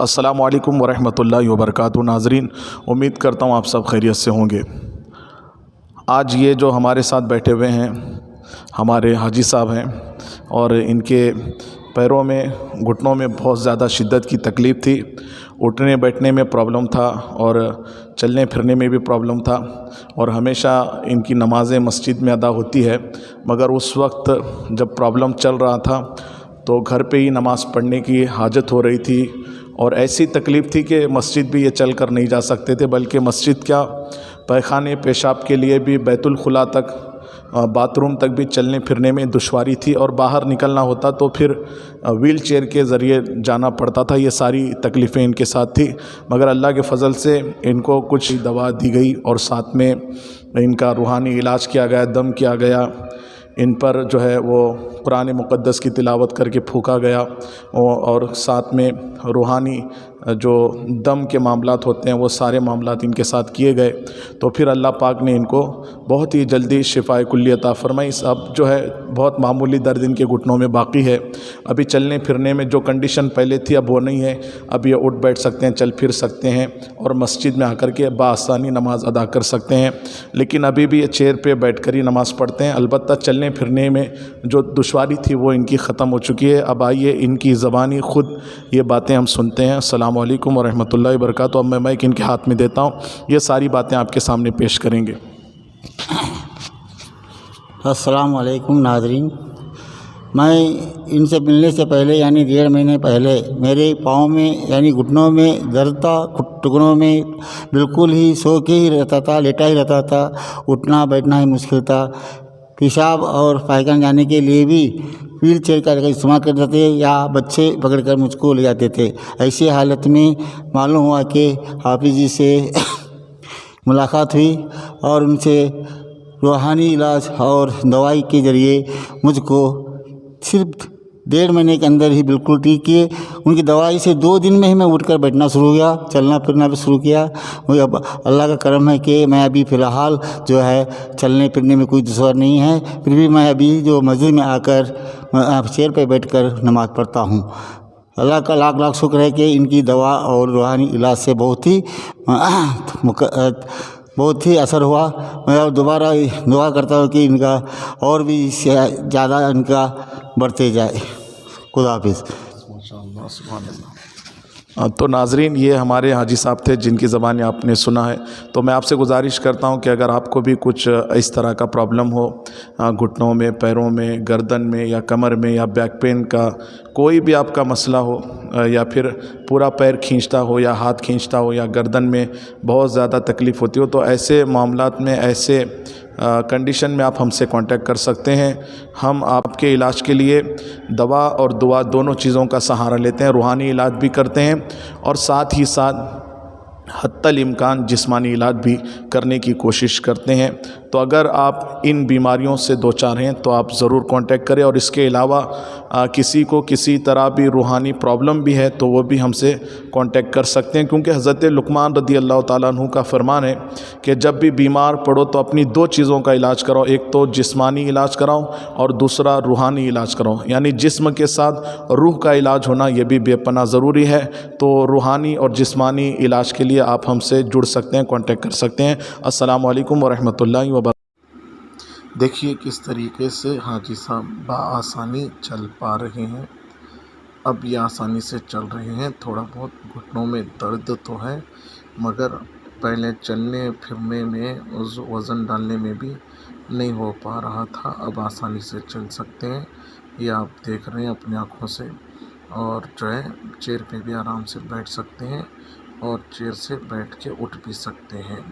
अस्सलामु अलैकुम वरहमतुल्लाहि वबरकातुहू। नाज़रीन, उम्मीद करता हूँ आप सब खैरियत से होंगे। आज ये जो हमारे साथ बैठे हुए हैं हमारे हाजी साहब हैं और इनके पैरों में घुटनों में बहुत ज़्यादा शिद्दत की तकलीफ़ थी। उठने बैठने में प्रॉब्लम था और चलने फिरने में भी प्रॉब्लम था और हमेशा इनकी नमाज़ें मस्जिद में अदा होती है, मगर उस वक्त जब प्रॉब्लम चल रहा था तो घर पे ही नमाज़ पढ़ने की हाजत हो रही थी और ऐसी तकलीफ़ थी कि मस्जिद भी ये चल कर नहीं जा सकते थे, बल्कि मस्जिद क्या पैखाने पेशाब के लिए भी बैतुल खुला तक बाथरूम तक भी चलने फिरने में दुश्वारी थी और बाहर निकलना होता तो फिर व्हील चेयर के ज़रिए जाना पड़ता था। ये सारी तकलीफ़ें इनके साथ थी, मगर अल्लाह के फ़ज़ल से इनको कुछ दवा दी गई और साथ में इनका रूहानी इलाज किया गया, दम किया गया, इन पर जो है वो कुरान मुक़द्दस की तिलावत करके फूंका गया और साथ में रूहानी जो दम के मामलात होते हैं वो सारे मामलात इनके साथ किए गए। तो फिर अल्लाह पाक ने इनको बहुत ही जल्दी शिफाए कुल्ली अता फरमाई। अब जो है बहुत मामूली दर्द इनके घुटनों में बाकी है। अभी चलने फिरने में जो कंडीशन पहले थी अब वो नहीं है। अब ये उठ बैठ सकते हैं, चल फिर सकते हैं और मस्जिद में आकर के बासानी नमाज़ अदा कर सकते हैं, लेकिन अभी भी ये चेयर पे बैठ कर ही नमाज़ पढ़ते हैं। अलबत्ता चलने फिरने में जो दुश्वारी थी वो इनकी ख़त्म हो चुकी है। अब आइए इनकी ज़बानी ख़ुद ये बातें हम सुनते हैं। अस्सलामु अलैकुम वरहमतुल्लाहि वबरकातुहू। अब मैं माइक इनके हाथ में देता हूँ, ये सारी बातें आपके सामने पेश करेंगे। अस्सलामु अलैकुम नाज़रीन, मैं इनसे मिलने से पहले यानी 1.5 महीने पहले मेरे पाँव में यानी घुटनों में दर्द था, टुकड़ों में बिल्कुल ही सो के ही रहता था, लेटा ही रहता था, उठना बैठना ही मुश्किल था। पेशाब और पायखाना जाने के लिए भी व्हील चेयर का इस्तेमाल करते थे या बच्चे पकड़कर मुझको ले जाते थे। ऐसी हालत में मालूम हुआ कि हाफिज़ जी से मुलाकात हुई और उनसे रूहानी इलाज और दवाई के ज़रिए मुझको सिर्फ 1.5 महीने के अंदर ही बिल्कुल ठीक किए। उनकी दवाई से 2 दिन में ही मैं उठकर बैठना शुरू हो गया, चलना फिरना भी शुरू किया। मुझे अब अल्लाह का करम है कि मैं अभी फ़िलहाल जो है चलने फिरने में कोई दुश्वार नहीं है। फिर भी मैं अभी जो मस्जिद में आकर चेयर पर बैठकर नमाज़ पढ़ता हूँ। अल्लाह का लाख लाख शुक्र है कि इनकी दवा और रूहानी इलाज से बहुत ही असर हुआ। मैं अब दोबारा दुआ करता हूँ कि इनका और भी ज़्यादा इनका बढ़ते जाए। खुदा हाफिज़। माशाअल्लाह, सुभान अल्लाह। तो नाज़रीन, ये हमारे हाजी साहब थे जिनकी ज़बानी आपने सुना है। तो मैं आपसे गुजारिश करता हूँ कि अगर आपको भी कुछ इस तरह का प्रॉब्लम हो, घुटनों में, पैरों में, गर्दन में या कमर में या बैक पेन का कोई भी आपका मसला हो, या फिर पूरा पैर खींचता हो या हाथ खींचता हो या गर्दन में बहुत ज़्यादा तकलीफ़ होती हो, तो ऐसे मामलात में, ऐसे कंडीशन में आप हमसे कांटेक्ट कर सकते हैं। हम आपके इलाज के लिए दवा और दुआ दोनों चीज़ों का सहारा लेते हैं। रूहानी इलाज भी करते हैं और साथ ही साथ हत्तल इम्कान जिस्मानी इलाज भी करने की कोशिश करते हैं। तो अगर आप इन बीमारियों से दो चार हैं तो आप ज़रूर कांटेक्ट करें। और इसके अलावा किसी को किसी तरह भी रूहानी प्रॉब्लम भी है तो वो भी हमसे कांटेक्ट कर सकते हैं, क्योंकि हज़रत लुकमान रज़ी अल्लाह ताला अन्हु का फरमान है कि जब भी बीमार पड़ो तो अपनी 2 चीज़ों का इलाज कराओ, एक तो जिस्मानी इलाज कराओ और दूसरा रूहानी इलाज कराओ। यानी जिस्म के साथ रूह का इलाज होना ये भी बेपनाह ज़रूरी है। तो रूहानी और जिस्मानी इलाज के लिए आप हमसे जुड़ सकते हैं, कांटेक्ट कर सकते हैं। अस्सलामु अलैकुम वरहमतुल्लाहि वबरकातुहू। देखिए किस तरीके से हाजी साहब बआसानी चल पा रहे हैं। अब ये आसानी से चल रहे हैं। थोड़ा बहुत घुटनों में दर्द तो है, मगर पहले चलने फिरने में, उस वज़न डालने में भी नहीं हो पा रहा था। अब आसानी से चल सकते हैं। ये आप देख रहे हैं अपनी आँखों से। और जो है चेयर पे भी आराम से बैठ सकते हैं और चेयर से बैठ के उठ भी सकते हैं।